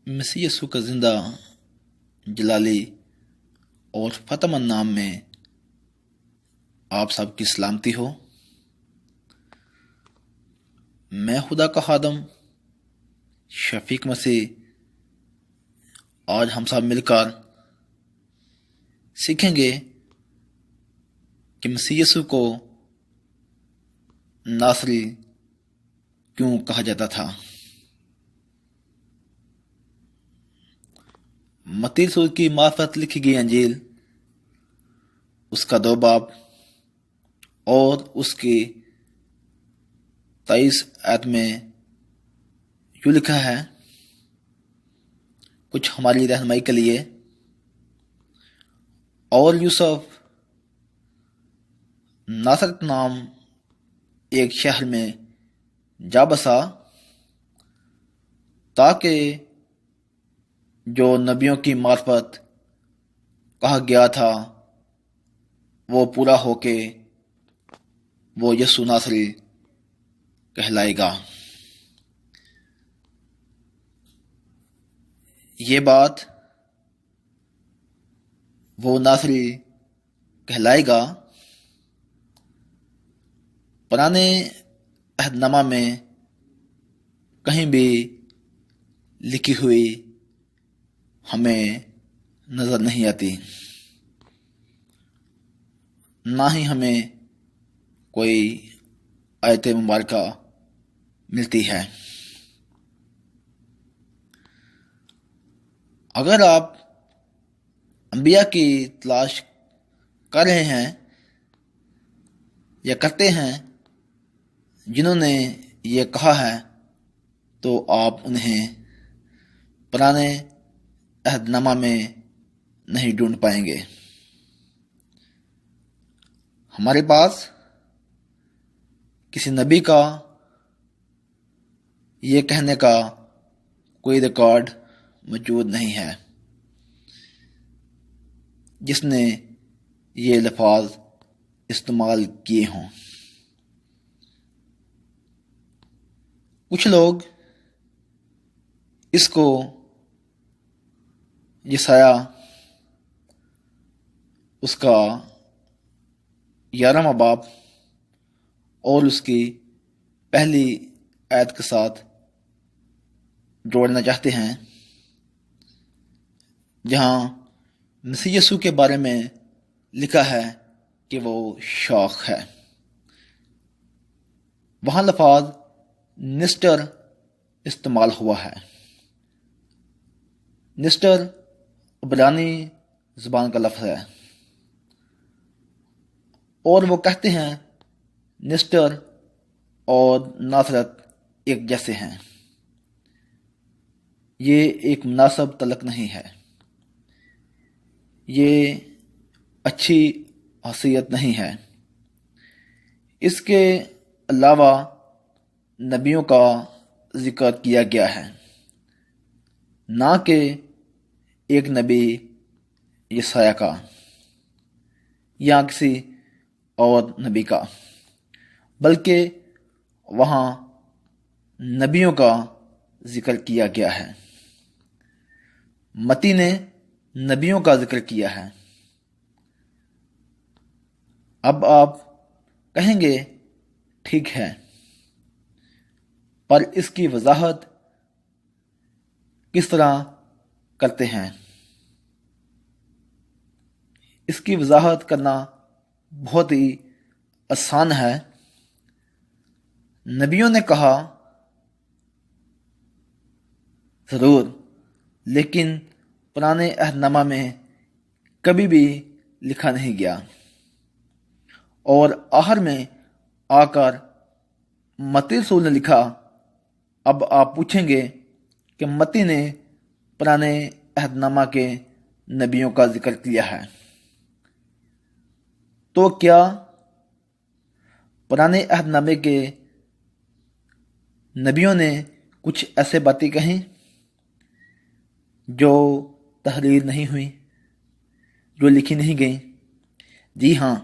مسیح یسوع کا زندہ، جلالی اور فتح مند نام میں آپ سب کی سلامتی ہو۔ میں خدا کا خادم شفیق مسیح آج ہم سب مل کر سیکھیں گے کہ مسیح یسوع کو ناصری کیوں کہا جاتا تھا۔ متی رسول کی معرفت لکھی گئی انجیل، اس کا 2 باب اور اس کی 23 آیت میں یوں لکھا ہے، کچھ ہماری رہنمائی کے لیے۔ اور یوسف ناصرت نام ایک شہر میں جا بسا تاکہ جو نبیوں کی معرفت کہا گیا تھا وہ پورا ہو کے وہ یسوع ناصری کہلائے گا۔ یہ بات وہ ناصری کہلائے گا پرانے عہد نامہ میں کہیں بھی لکھی ہوئی ہمیں نظر نہیں آتی، نہ ہی ہمیں کوئی آیت مبارکہ ملتی ہے۔ اگر آپ انبیاء کی تلاش کر رہے ہیں یا کرتے ہیں جنہوں نے یہ کہا ہے، تو آپ انہیں پرانے عہد نامہ میں نہیں ڈھونڈ پائیں گے۔ ہمارے پاس کسی نبی کا یہ کہنے کا کوئی ریکارڈ موجود نہیں ہے جس نے یہ الفاظ استعمال کیے ہوں۔ کچھ لوگ اس کو یسایہ اس کا 11واں باب اور اس کی پہلی آیت کے ساتھ جوڑنا چاہتے ہیں، جہاں مسیح یسوع کے بارے میں لکھا ہے کہ وہ شاخ ہے۔ وہاں لفظ نسٹر استعمال ہوا ہے۔ نسٹر عبرانی زبان کا لفظ ہے، اور وہ کہتے ہیں نسٹر اور ناصرت ایک جیسے ہیں۔ یہ ایک مناسب تعلق نہیں ہے، یہ اچھی حیثیت نہیں ہے۔ اس کے علاوہ نبیوں کا ذکر کیا گیا ہے، نہ کہ ایک نبی یسایہ کا یا کسی اور نبی کا، بلکہ وہاں نبیوں کا ذکر کیا گیا ہے۔ متی نے نبیوں کا ذکر کیا ہے۔ اب آپ کہیں گے ٹھیک ہے، پر اس کی وضاحت کس طرح کرتے ہیں؟ اس کی وضاحت کرنا بہت ہی آسان ہے۔ نبیوں نے کہا ضرور، لیکن پرانے عہد نامہ میں کبھی بھی لکھا نہیں گیا، اور آخر میں آ کر متی رسول نے لکھا۔ اب آپ پوچھیں گے کہ متی نے پرانے عہد نامہ کے نبیوں کا ذکر کیا ہے، تو کیا پرانے عہد نامے کے نبیوں نے کچھ ایسے باتیں کہیں جو تحریر نہیں ہوئی، جو لکھی نہیں گئیں؟ جی ہاں،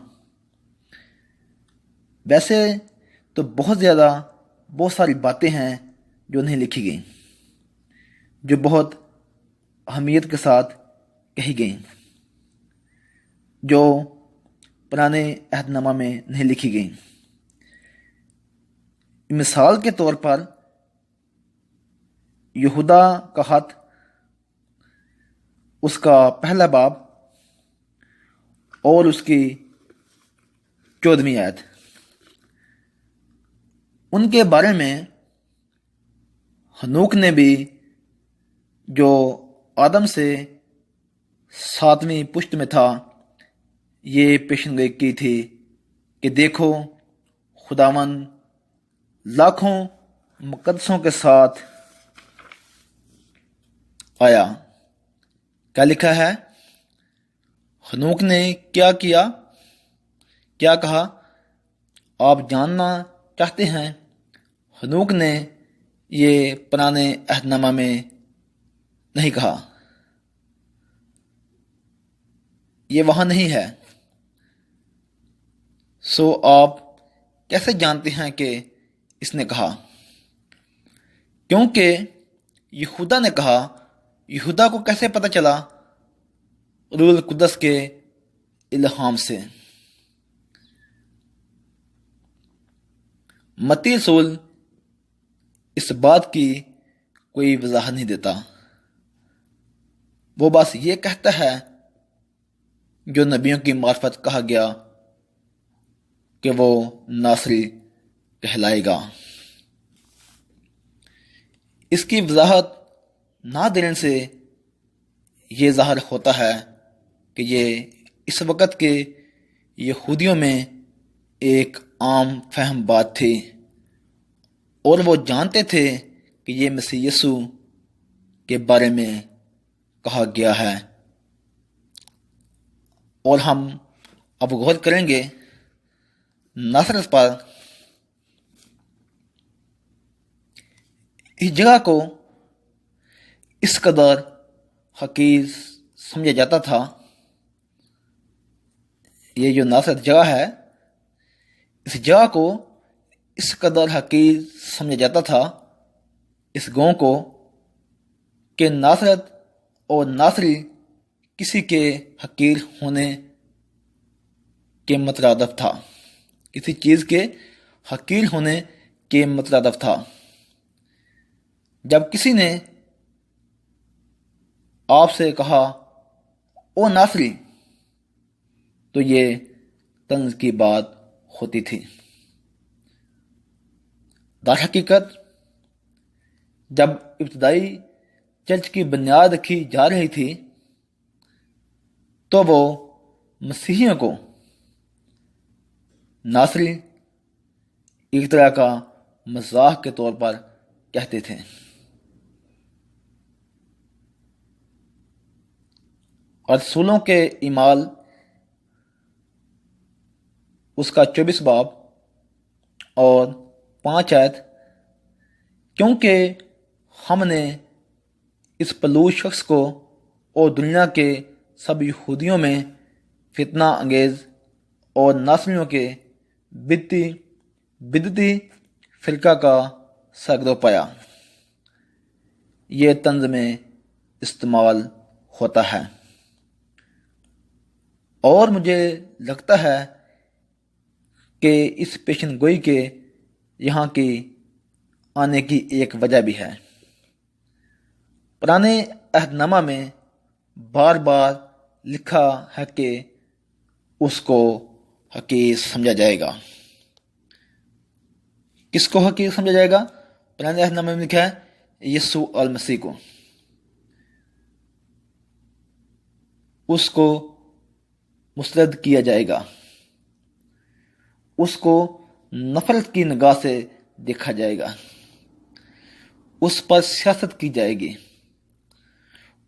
ویسے تو بہت ساری باتیں ہیں جو نہیں لکھی گئیں، جو بہت اہمیت کے ساتھ کہی گئیں جو پرانے عہد نامہ میں نہیں لکھی گئیں۔ مثال کے طور پر یہودا کا خط، اس کا پہلا باب اور اس کی 14ویں آیت، ان کے بارے میں ہنوک نے بھی، جو آدم سے 7ویں پشت میں تھا، یہ پیشن گوئی کی تھی کہ دیکھو خداوند لاکھوں مقدسوں کے ساتھ آیا۔ کیا لکھا ہے؟ ہنوک نے کیا کیا، کیا کہا؟ آپ جاننا چاہتے ہیں؟ ہنوک نے یہ پرانے عہد نامہ میں نہیں کہا، یہ وہاں نہیں ہے۔ سو آپ کیسے جانتے ہیں کہ اس نے کہا؟ کیونکہ یہودا نے کہا۔ یہودا کو کیسے پتہ چلا؟ روح القدس کے الہام سے۔ متی رسول اس بات کی کوئی وضاحت نہیں دیتا، وہ بس یہ کہتا ہے جو نبیوں کی معرفت کہا گیا کہ وہ ناصری کہلائے گا۔ اس کی وضاحت نہ دینے سے یہ ظاہر ہوتا ہے کہ یہ اس وقت کے یہودیوں میں ایک عام فہم بات تھی، اور وہ جانتے تھے کہ یہ مسیح یسوع کے بارے میں کہا گیا ہے۔ اور ہم اب غور کریں گے ناصرت پر۔ اس جگہ کو اس قدر حقیر سمجھا جاتا تھا، یہ جو ناصرت جگہ ہے، اس جگہ کو اس قدر حقیر سمجھا جاتا تھا، اس گاؤں کو، کہ ناصرت اور ناصری کسی کے حقیر ہونے کے مترادف تھا، کسی چیز کے حقیر ہونے کے مترادف تھا۔ جب کسی نے آپ سے کہا او ناصری، تو یہ طنز کی بات ہوتی تھی۔ در حقیقت جب ابتدائی چرچ کی بنیاد رکھی جا رہی تھی تو وہ مسیحیوں کو ناصری ایک طرح کا مزاح کے طور پر کہتے تھے۔ اور رسولوں کے اعمال اس کا 24 باب اور 5 آیت، کیونکہ ہم نے اس پلوش شخص کو اور دنیا کے سب یہودیوں میں فتنہ انگیز اور ناصریوں کے بدعتی فرقہ کا سرگرو پایا۔ یہ طنز میں استعمال ہوتا ہے، اور مجھے لگتا ہے کہ اس پیشن گوئی کے یہاں کی آنے کی ایک وجہ بھی ہے۔ پرانے عہد نامہ میں بار بار لکھا ہے کہ اس کو حقیر سمجھا جائے گا۔ کس کو حقیر سمجھا جائے گا؟ پرانے عہد نامے میں لکھا ہے یسوع المسیح کو۔ اس کو مسترد کیا جائے گا، اس کو نفرت کی نگاہ سے دیکھا جائے گا، اس پر سیاست کی جائے گی،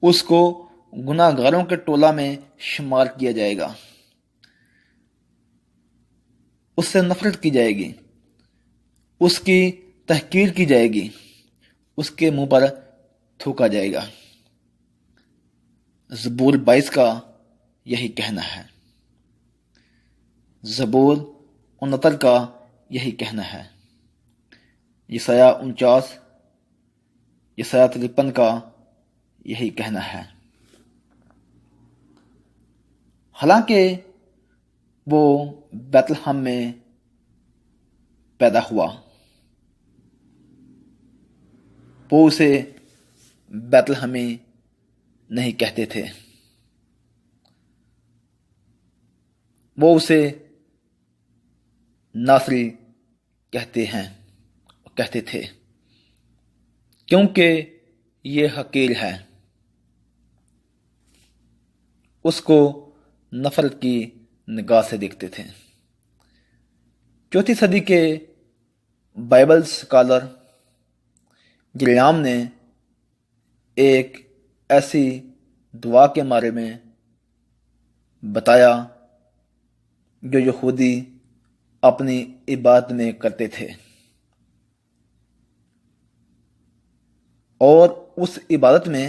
اس کو گناہ گاروں کے ٹولہ میں شمار کیا جائے گا، اس سے نفرت کی جائے گی، اس کی تحقیر کی جائے گی، اس کے منہ پر تھوکا جائے گا۔ زبور 22 کا یہی کہنا ہے، زبور 69 کا یہی کہنا ہے، یسایہ 49، یسایہ 53 کا یہی کہنا ہے۔ حالانکہ وہ بیت لحم میں پیدا ہوا، وہ اسے بیت لحمی نہیں کہتے تھے، وہ اسے ناصری کہتے تھے، کیونکہ یہ حقیر ہے۔ اس کو نفرت کی نگاہ سے دیکھتے تھے۔ 4 صدی کے بائبل سکالر گریام نے ایک ایسی دعا کے بارے میں بتایا جو یہودی اپنی عبادت میں کرتے تھے، اور اس عبادت میں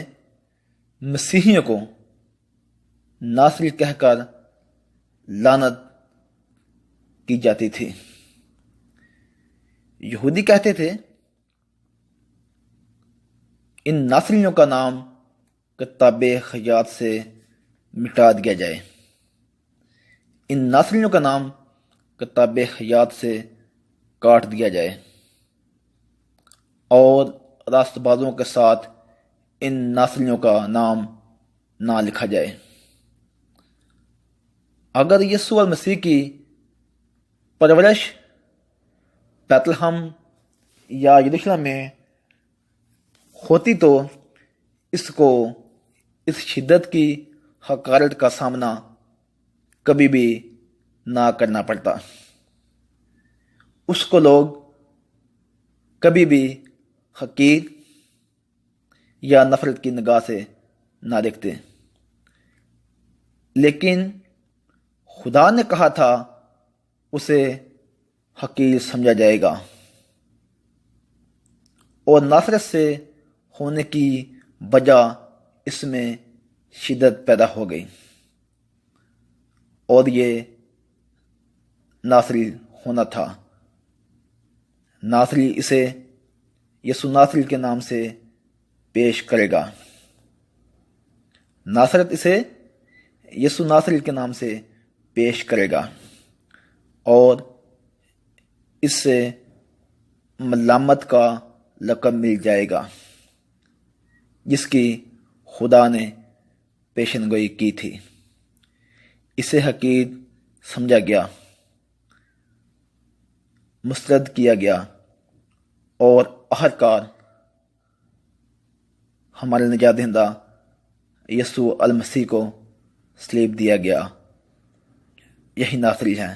مسیحیوں کو ناصری کہہ کر لعنت کی جاتی تھی۔ یہودی کہتے تھے ان ناصریوں کا نام کتاب حیات سے مٹا دیا جائے، ان ناصریوں کا نام کتاب حیات سے کاٹ دیا جائے، اور راست بازوں کے ساتھ ان ناصریوں کا نام نہ لکھا جائے۔ اگر یسوع المسیح کی پرورش بیت لحم یا یروشلم میں ہوتی تو اس کو اس شدت کی حقارت کا سامنا کبھی بھی نہ کرنا پڑتا، اس کو لوگ کبھی بھی حقیر یا نفرت کی نگاہ سے نہ دیکھتے۔ لیکن خدا نے کہا تھا اسے حقیر سمجھا جائے گا، اور ناصرت سے ہونے کی وجہ اس میں شدت پیدا ہو گئی، اور یہ ناصری ہونا تھا۔ ناصری اسے یسوع ناصری کے نام سے پیش کرے گا، ناصرت اسے یسوع ناصری کے نام سے پیش کرے گا، اور اس سے ملامت کا لقب مل جائے گا جس کی خدا نے پیشن گوئی کی تھی۔ اسے حقیر سمجھا گیا، مسترد کیا گیا، اور آخرکار ہمارے نجات دہندہ یسوع المسیح کو صلیب دیا گیا۔ یہی ناصری ہیں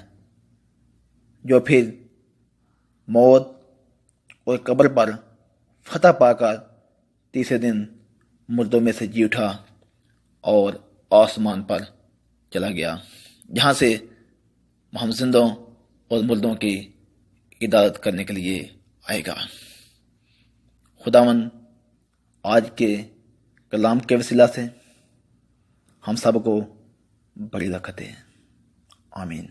جو پھر موت اور قبر پر فتح پا کر تیسرے دن مردوں میں سے جی اٹھا اور آسمان پر چلا گیا، جہاں سے ہم زندوں اور مردوں کی عبادت کرنے کے لیے آئے گا۔ خداوند آج کے کلام کے وسیلہ سے ہم سب کو بڑی برکت دے، آمین۔